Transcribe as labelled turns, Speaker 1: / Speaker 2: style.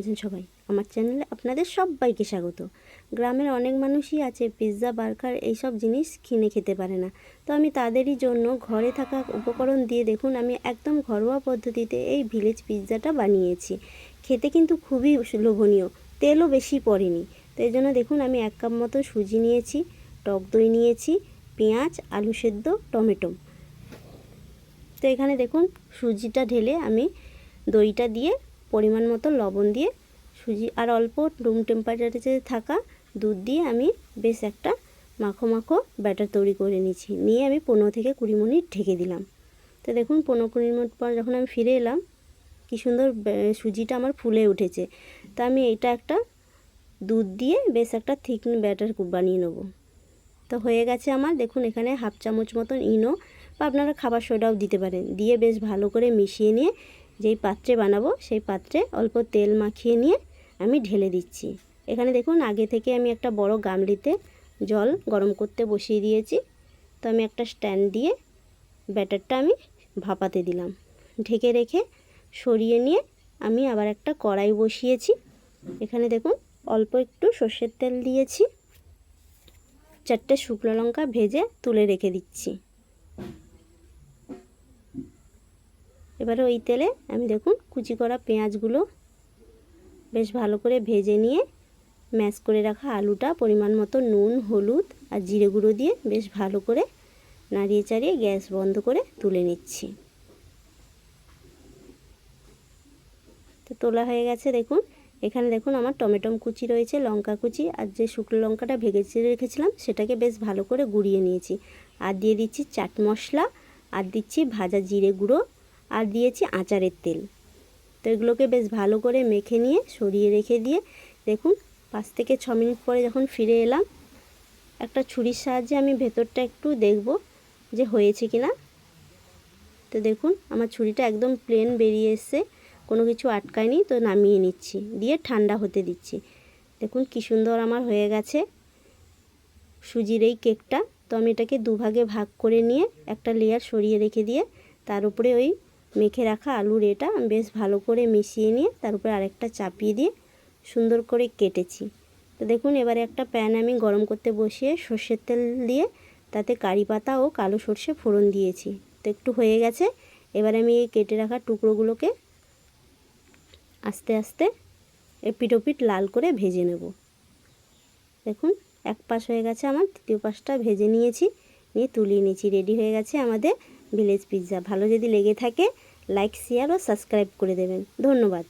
Speaker 1: আছেন সবাই? আমার চ্যানেলে আপনাদের সবাইকে স্বাগত। গ্রামের অনেক মানুষই আছে পিৎজা বার্গার এইসব জিনিস কিনে খেতে পারে না। তো আমি তাদেরই জন্য ঘরে থাকা উপকরণ দিয়ে দেখুন আমি একদম ঘরোয়া পদ্ধতিতে এই ভিলেজ পিৎজাটা বানিয়েছি। খেতে কিন্তু খুবই লোভনীয়, তেলও বেশি পড়েনি। তো এই জন্য দেখুন আমি 1 কাপ মতো সুজি নিয়েছি, টক দই নিয়েছি, পেঁয়াজ, আলু সেদ্ধ, টমেটো। তো এখানে দেখুন সুজিটা ঢেলে আমি দইটা দিয়ে পরিমাণ মতো লবণ দিয়ে সুজি আর অল্প রুম টেম্পারেচারে থাকা দুধ দিয়ে আমি বেশ একটা মাখো মাখো ব্যাটার তৈরি করে নিয়েছি। নিয়ে আমি 15 থেকে 20 মিনিট ঢেকে দিলাম। তো দেখুন 15-20 মিনিট পর যখন আমি ফিরে এলাম, কি সুন্দর সুজিটা আমার ফুলে উঠেছে। তা আমি এটা একটা দুধ দিয়ে বেশ একটা থিক ব্যাটার বানিয়ে নেব। তো হয়ে গেছে আমার। দেখুন এখানে হাফ চামচ মতন ইনো বা আপনারা খাবার সোডাও দিতে পারেন, দিয়ে বেশ ভালো করে মিশিয়ে নিয়ে যেই পাত্রে বানাবো সেই পাত্রে অল্প তেল মাখিয়ে নিয়ে আমি ঢেলে দিচ্ছি। এখানে দেখুন আগে থেকে আমি একটা বড় গামলিতে জল গরম করতে বসিয়ে দিয়েছি। তো আমি একটা স্ট্যান্ড দিয়ে ব্যাটারটা আমি ভাপাতে দিলাম। ঢেকে রেখে সরিয়ে নিয়ে আমি আবার একটা কড়াই বসিয়েছি। এখানে দেখুন অল্প একটু সর্ষের তেল দিয়েছি, 4টে শুকনো লঙ্কা ভেজে তুলে রেখে দিচ্ছি। এবারে ওই তেলে আমি দেখুন কুচি করা পেঁয়াজগুলো বেশ ভালো করে ভেজে নিয়ে ম্যাশ করে রাখা আলুটা পরিমাণ মতো নুন, হলুদ আর জিরে গুঁড়ো দিয়ে বেশ ভালো করে নাড়িয়ে চাড়িয়ে গ্যাস বন্ধ করে তুলে নিচ্ছি। তো তোলা হয়ে গেছে। দেখুন এখানে দেখুন আমার টমেটো কুচি রয়েছে, লঙ্কা কুচি আর যে শুকনো লঙ্কাটা ভেজে রেখেছিলাম সেটাকে বেশ ভালো করে গুঁড়িয়ে নিয়েছি। আর দিয়ে দিচ্ছি চাট মশলা, আর দিচ্ছি ভাজা জিরে গুঁড়ো, আর দিয়েছি আচারের তেল। তো এগুলোকে বেশ ভালো করে মেখে নিয়ে সরিয়ে রেখে দিয়ে দেখুন 5 থেকে 6 মিনিট পরে যখন ফিরে এলাম, একটা ছুরির সাহায্যে আমি ভেতরটা একটু দেখব যে হয়েছে কি না। তো দেখুন আমার ছুরিটা একদম প্লেন বেরিয়ে এসছে, কোনো কিছু আটকায়নি। তো নামিয়ে নিচ্ছি, দিয়ে ঠান্ডা হতে দিচ্ছি। দেখুন কি সুন্দর আমার হয়ে গেছে সুজির এই কেকটা। তো আমি এটাকে দুভাগে ভাগ করে নিয়ে একটা লেয়ার সরিয়ে রেখে দিয়ে তার উপরে ওই মেখে রাখা আলুর এটা বেশ ভালো করে মিশিয়ে নিয়ে তার উপরে আরেকটা চাপিয়ে দিয়ে সুন্দর করে কেটেছি। তো দেখুন এবারে একটা প্যান আমি গরম করতে বসিয়ে সর্ষের তেল দিয়ে তাতে কারি পাতা ও কালো সর্ষে ফোড়ন দিয়েছি। তো একটু হয়ে গেছে। এবারে আমি এই কেটে রাখা টুকরোগুলোকে আস্তে আস্তে এপিট ওপিট লাল করে ভেজে নেব। দেখুন এক পাশ হয়ে গেছে আমার, দ্বিতীয় পাশটা ভেজে নিয়েছি, নিয়ে তুলিয়ে নিয়েছি। রেডি হয়ে গেছে আমাদের ভিলেজ পিৎজা। ভালো যদি লেগে থাকে লাইক, শেয়ার ও সাবস্ক্রাইব করে দেবেন। ধন্যবাদ।